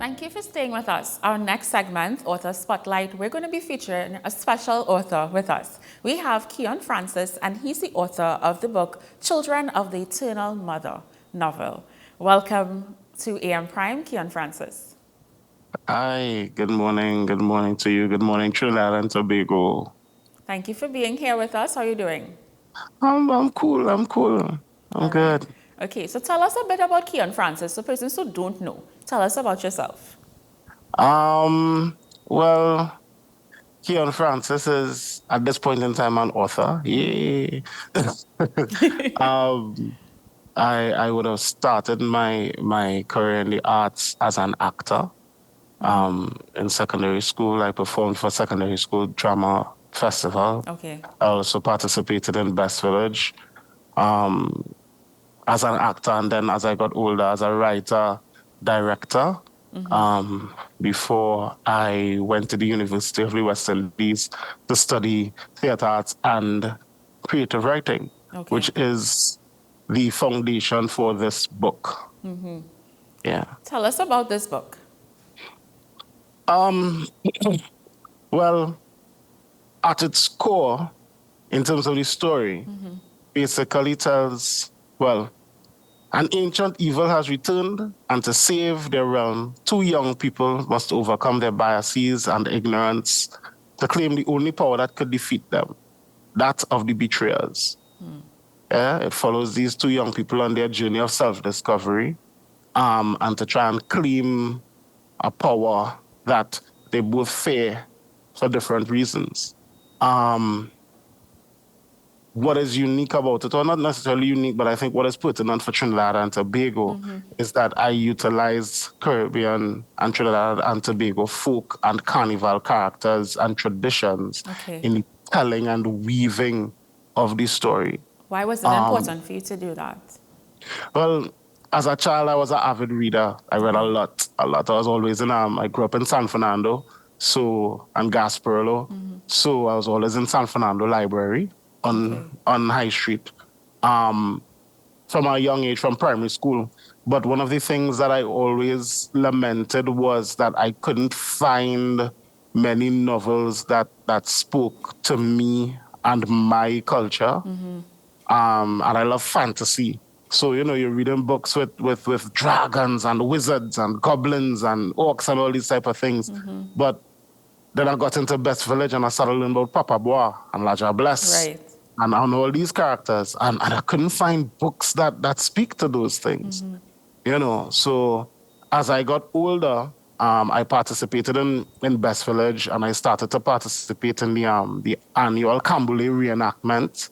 Thank you for staying with us. Our next segment, Author Spotlight, we're going to be featuring a special author with us. We have Keon Francis, and he's the author of the book Children of the Eternal Mother novel. Welcome to AM Prime, Keon Francis. Hi, good morning. Good morning to you. Good morning, Trinidad and Tobago. Thank you for being here with us. How are you doing? I'm cool. I'm All right. good. Okay, so tell us a bit about Keon Francis, for persons who don't know. Tell us about yourself. Well, Keon Francis is at this point in time an author. Yay. um, I would have started my career in the arts as an actor. In secondary school, I performed for secondary school drama festival. Okay. I also participated in Best Village. Um, as an actor, and then as I got older, as a writer, director, before I went to the University of the West Indies to study theatre arts and creative writing, Okay. which is the foundation for this book. Yeah. Tell us about this book. Um, well, at its core, in terms of the story, basically tells, well, an ancient evil has returned, and to save their realm, two young people must overcome their biases and ignorance to claim the only power that could defeat them, that of the betrayers. Yeah, it follows these two young people on their journey of self-discovery, and to try and claim a power that they both fear for different reasons. Um, what is unique about it, or not necessarily unique, but I think what is pertinent for Trinidad and Tobago is that I utilize Caribbean and Trinidad and Tobago folk and carnival characters and traditions Okay. in the telling and weaving of the story. Why was it important for you to do that? Well, as a child, I was an avid reader. I read a lot. I was always I grew up in San Fernando, and Gasparilla. So I was always in San Fernando Library on High Street, from a young age, from primary school. But one of the things that I always lamented was that I couldn't find many novels that spoke to me and my culture. And I love fantasy. So, you're reading books with dragons and wizards and goblins and orcs and all these type of things. But then I got into Best Village and I started learning about Papa Bois and Laja Bless Right. and all these characters. And I couldn't find books that speak to those things, So as I got older, I participated in Best Village, and I started to participate in the annual Cambule reenactment.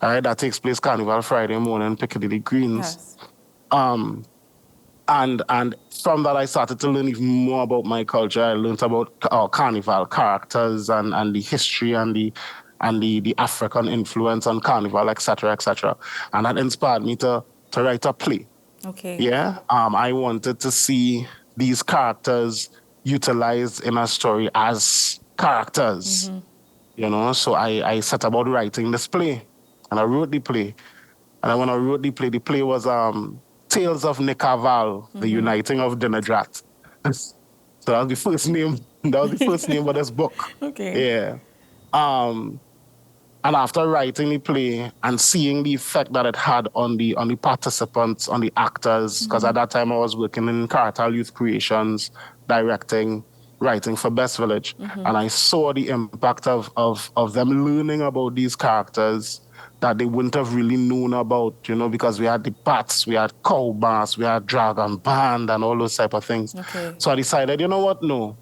All right, that takes place Carnival Friday morning, Piccadilly Greens. Yes. And from that, I started to learn even more about my culture. I learned about carnival characters and the history and the African influence on carnival, etc., etc. And that inspired me to write a play. Okay. Yeah. I wanted to see these characters utilized in a story as characters. So I set about writing this play, and I wrote the play. And then when I wrote the play was Tales of Nikaval, the Uniting of Dinadrat. So that was the first name. That was the first name of this book. Okay. Yeah. And after writing the play and seeing the effect that it had on the participants, on the actors, because at that time I was working in Caratal Youth Creations, directing, writing for Best Village, and I saw the impact of them learning about these characters that they wouldn't have really known about, because we had the bats, we had cow mass, we had dragon band, and all those type of things. Okay. So I decided, you know what? No,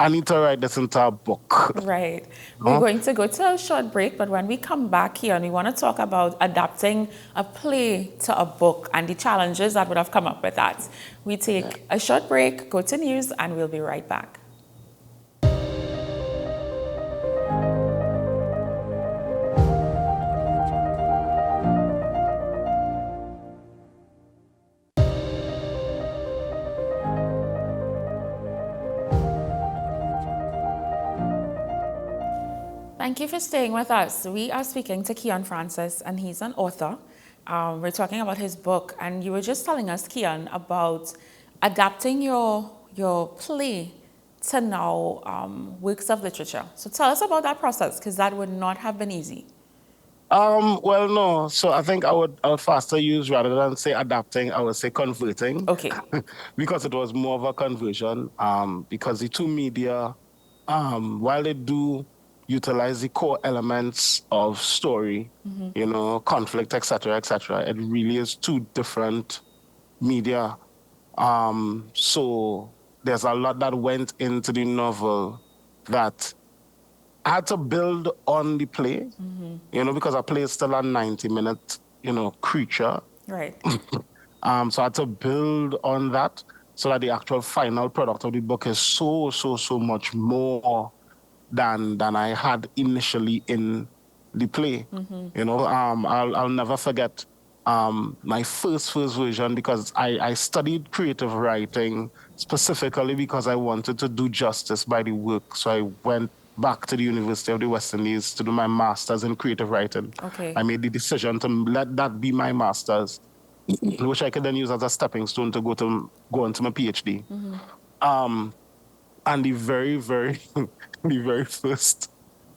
I need to write this into a book. Right. We're going to go to a short break, but when we come back here, we want to talk about adapting a play to a book and the challenges that would have come up with that. We take a short break, go to news, and we'll be right back. Thank you for staying with us. We are speaking to Keon Francis, and he's an author. We're talking about his book, and you were just telling us, Keon, about adapting your your play to now works of literature. So tell us about that process, because that would not have been easy. Well, no. So I think I would faster use rather than say adapting, I would say converting, Okay. because it was more of a conversion. Because the two media, while they do utilize the core elements of story, conflict, etc., it really is two different media. So there's a lot that went into the novel that I had to build on the play, because a play is still a 90-minute, creature. Right. So I had to build on that so that the actual final product of the book is so, so, so much more than I had initially in the play. I'll never forget my first version, because I studied creative writing specifically because I wanted to do justice by the work. So I went back to the University of the West Indies to do my master's in creative writing. I Okay. made the decision to let that be my master's, which I could then use as a stepping stone to go into my PhD. Um, and the very, very, the very first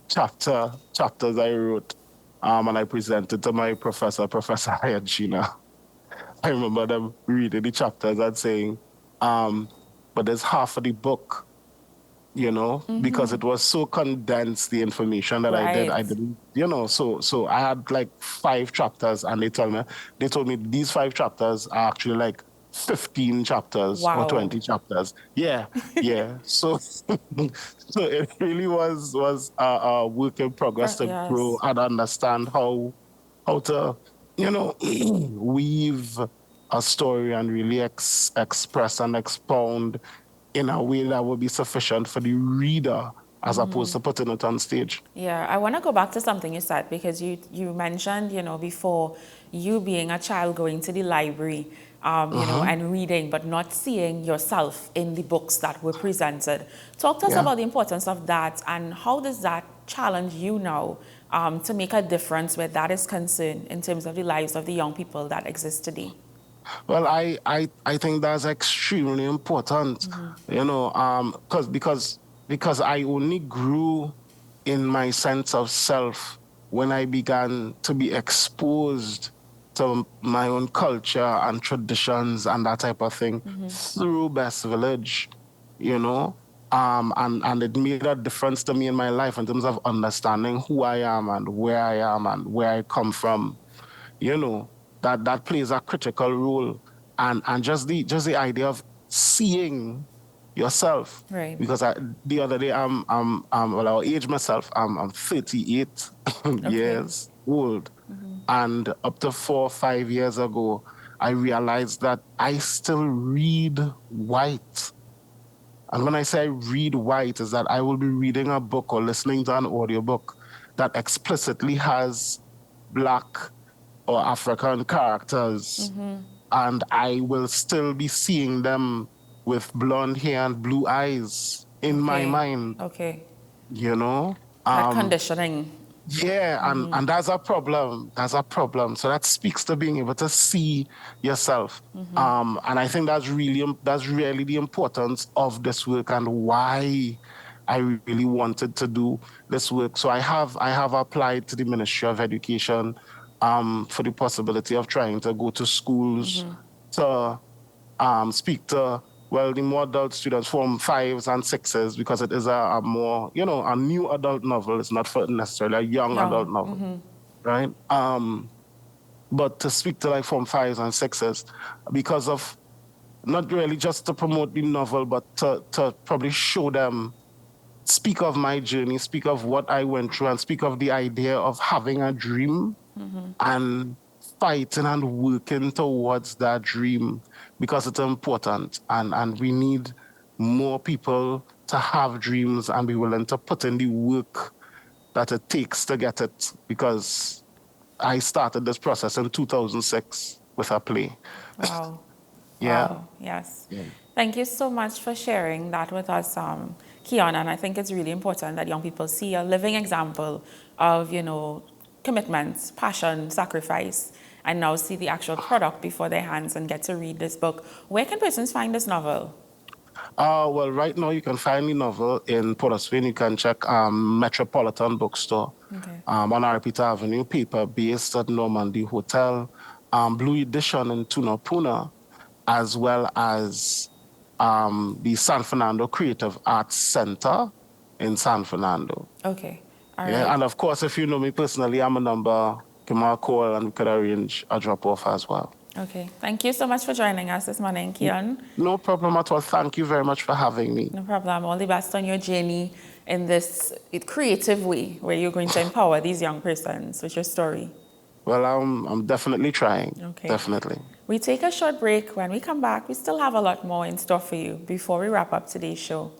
chapters I wrote, and I presented to my professor, Professor Hayashina. I remember them reading the chapters and saying, but there's half of the book, because it was so condensed, the information that I Right. didn't, so I had like 5 chapters, and they told me these 5 chapters are actually like 15 chapters or Wow. 20 chapters. Yeah, yeah. So, so it really was a work in progress to grow Yes. and understand how to, weave a story and really express and expound in a way that would be sufficient for the reader, as opposed to putting it on stage. Yeah, I want to go back to something you said, because you mentioned, before, you being a child going to the library, Uh-huh. and reading, but not seeing yourself in the books that were presented. Talk to us Yeah. about the importance of that, and how does that challenge you now to make a difference where that is concerned in terms of the lives of the young people that exist today? Well, I think that's extremely important, because I only grew in my sense of self when I began to be exposed to my own culture and traditions and that type of thing through Best Village, you know. And it made a difference to me in my life in terms of understanding who I am and where I come from, you know, that plays a critical role. And just the idea of seeing yourself. Right. Because the other day, well, I'll age myself. I'm 38 Okay. years old, and up to 4 or 5 years ago, I realized that I still read white. And when I say I read white, is that I will be reading a book or listening to an audiobook that explicitly has Black or African characters, and I will still be seeing them with blonde hair and blue eyes in my Okay. mind, Okay. you know? That Um, conditioning. yeah, and that's a problem. That's a problem. So that speaks to being able to see yourself. And I think that's really the importance of this work and why I really wanted to do this work. So I have applied to the Ministry of Education for the possibility of trying to go to schools to speak to, well, the more adult students, form fives and sixes, because it is a more, a new adult novel. It's not for necessarily a young adult Young. novel, right? But to speak to like form fives and sixes, because of not really just to promote the novel, but to probably show them, speak of my journey, speak of what I went through, and speak of the idea of having a dream and fighting and working towards that dream, because it's important, and we need more people to have dreams and be willing to put in the work that it takes to get it, because I started this process in 2006 with a play. Wow. Yeah. Wow. Yes. Yeah. Thank you so much for sharing that with us, Keon. And I think it's really important that young people see a living example of, commitment, passion, sacrifice, and now see the actual product before their hands and get to read this book. Where can persons find this novel? Well, right now you can find the novel in Port of Spain. You can check Metropolitan Bookstore Okay. on Arpita Avenue, paper based at Normandy Hotel, Blue Edition in Tunapuna, as well as the San Fernando Creative Arts Center in San Fernando. Okay. All Yeah, right. and of course, if you know me personally, I'm a number. Give me a call and we could arrange a drop off as well. Okay. Thank you so much for joining us this morning, Keon. No problem at all. Thank you very much for having me. No problem. All the best on your journey in this creative way where you're going to empower these young persons with your story. Well, I'm definitely trying. Okay. Definitely. We take a short break. When we come back, we still have a lot more in store for you before we wrap up today's show.